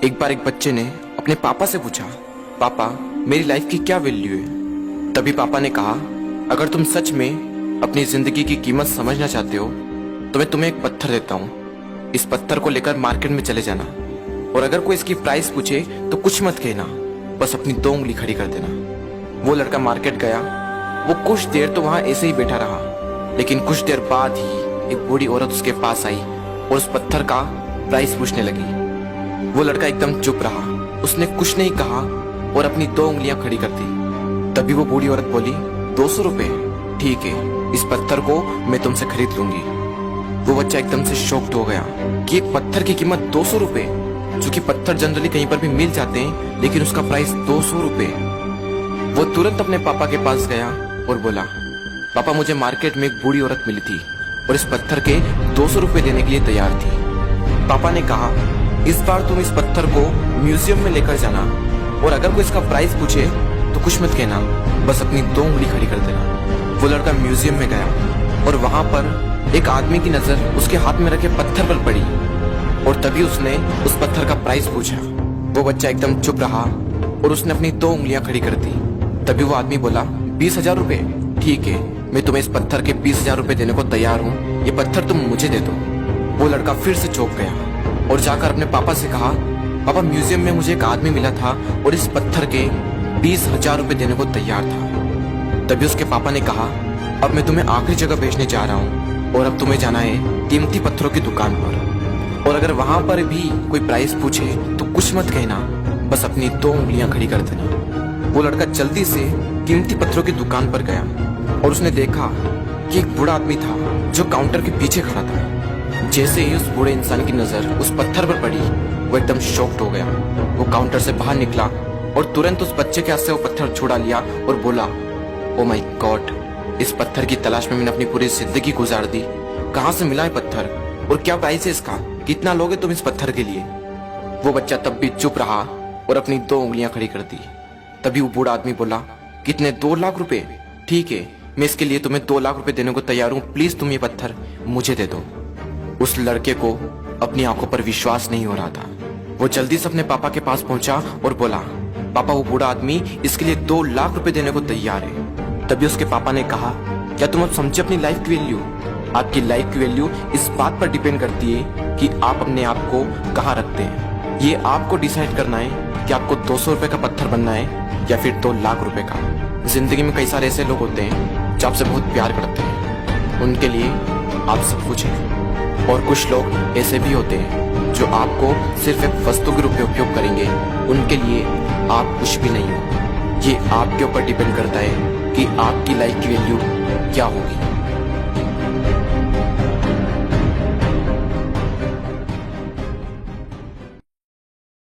एक बार एक बच्चे ने अपने पापा से पूछा, पापा मेरी लाइफ की क्या वैल्यू है। तभी पापा ने कहा, अगर तुम सच में अपनी जिंदगी की कीमत समझना चाहते हो तो मैं तुम्हें एक पत्थर देता हूँ। इस पत्थर को लेकर मार्केट में चले जाना और अगर कोई इसकी प्राइस पूछे तो कुछ मत कहना, बस अपनी 2 उंगली खड़ी कर देना। वो लड़का मार्केट गया। वो कुछ देर तो वहां ऐसे ही बैठा रहा, लेकिन कुछ देर बाद ही एक बूढ़ी औरत उसके पास आई और उस पत्थर का प्राइस पूछने लगी। वो लड़का एकदम चुप रहा, उसने कुछ नहीं कहा और अपनी 2 उंगलियां खड़ी कर दी। तभी वो बूढ़ी औरत बोली, 200 रुपए, ठीक है, इस पत्थर को मैं तुमसे खरीद लूंगी। वो बच्चा एकदम से शॉक्ड हो गया कि एक पत्थर की कीमत 200 रुपए, जो कि पत्थर जनरली कहीं पर भी मिल जाते हैं, लेकिन उसका प्राइस 200 रुपए। वो तुरंत अपने पापा के पास गया और बोला, पापा मुझे मार्केट में एक बूढ़ी औरत मिली थी और इस पत्थर के 200 रुपए देने के लिए तैयार थी। पापा ने कहा, इस बार तुम इस पत्थर को म्यूजियम में लेकर जाना और अगर कोई इसका प्राइस पूछे तो कुछ मत कहना, बस अपनी 2 उंगली खड़ी कर देना। वो लड़का म्यूजियम में गया और वहां पर एक आदमी की नजर उसके हाथ में रखे पत्थर पर पड़ी और तभी उसने उस पत्थर का प्राइस पूछा। वो बच्चा एकदम चुप रहा और उसने अपनी 2 उंगलियां खड़ी कर दी। तभी वो आदमी बोला, 20,000 रुपए, ठीक है, मैं तुम्हें इस पत्थर के 20,000 रुपए देने को तैयार हूँ, ये पत्थर तुम मुझे दे दो। वो लड़का फिर से चौंक गया और जाकर अपने पापा से कहा, पापा म्यूजियम में मुझे एक आदमी मिला था और इस पत्थर के 20,000 रुपए देने को तैयार था। तभी उसके पापा ने कहा, अब मैं तुम्हें आखिरी जगह भेजने जा रहा हूँ और अब तुम्हें जाना है कीमती पत्थरों की दुकान पर और अगर वहां पर भी कोई प्राइस पूछे तो कुछ मत कहना, बस अपनी 2 उंगलियां खड़ी कर देना। वो लड़का जल्दी से कीमती पत्थरों की दुकान पर गया और उसने देखा कि एक बूढ़ा आदमी था जो काउंटर के पीछे खड़ा था। जैसे ही उस बूढ़े इंसान की नजर उस पत्थर पर पड़ी, वो एकदम शॉक्ड हो गया। वो काउंटर से बाहर निकला और तुरंत उस बच्चे के हाथ से वो पत्थर छुड़ा लिया और बोला, ओ माय गॉड, इस पत्थर की तलाश में मैंने अपनी पूरी जिंदगी गुजार दी। कहाँ से मिला है पत्थर और क्या प्राइस है इसका, कितना लोगे तुम इस पत्थर के लिए। वो बच्चा तब भी चुप रहा और अपनी 2 उंगलियां खड़ी कर दी। तभी वो बूढ़ा आदमी बोला, कितने, 2 लाख रुपए, ठीक है, मैं इसके लिए तुम्हें 2 लाख रुपए देने को तैयार हूँ, प्लीज तुम ये पत्थर मुझे दे दो। उस लड़के को अपनी आंखों पर विश्वास नहीं हो रहा था। वो जल्दी से अपने पापा के पास पहुंचा और बोला, पापा वो बूढ़ा आदमी इसके लिए 2 लाख रुपए देने को तैयार है। तभी उसके पापा ने कहा, क्या तुम अब समझे अपनी लाइफ की वैल्यू? आपकी लाइफ की वैल्यू इस बात पर डिपेंड करती है कि आप अपने आप को कहाँ रखते हैं। ये आपको डिसाइड करना है कि आपको 200 रुपए का पत्थर बनना है या फिर 2 लाख रुपए का। जिंदगी में कई सारे ऐसे लोग होते हैं जो आपसे बहुत प्यार करते हैं, उनके लिए आप सब कुछ हैं, और कुछ लोग ऐसे भी होते हैं जो आपको सिर्फ एक वस्तु के रूप में उपयोग करेंगे, उनके लिए आप कुछ भी नहीं हो। ये आपके ऊपर डिपेंड करता है कि आपकी लाइफ की वैल्यू क्या होगी।